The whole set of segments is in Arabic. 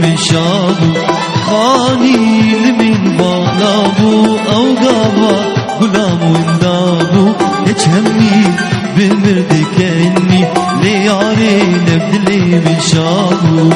من شابو خاني من بالابو او قابا غلام وندابو هيك همي بمردك اني لياري نبدلي من شابو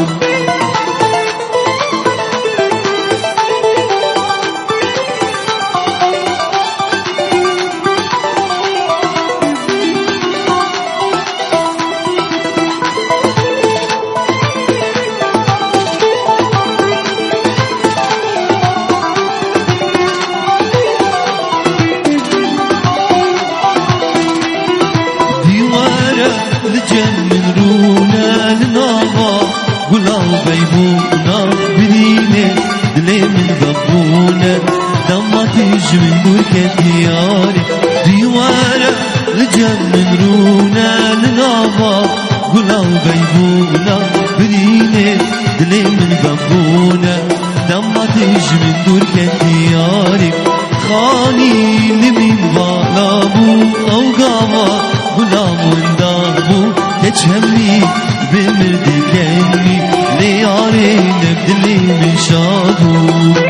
لجن رونا لنابا قلال بيبونا برينه دلي من ضبونا دما تيجي من بركة دياري ديوارة لجن رونا لنابا قلال بيبونا برينه دلي من ضبونا دما تيجي من بركة دياري خاني لمن بالابو او قاما غلام وندابو هيك همي بمردك اني لياري نبدلي من شابو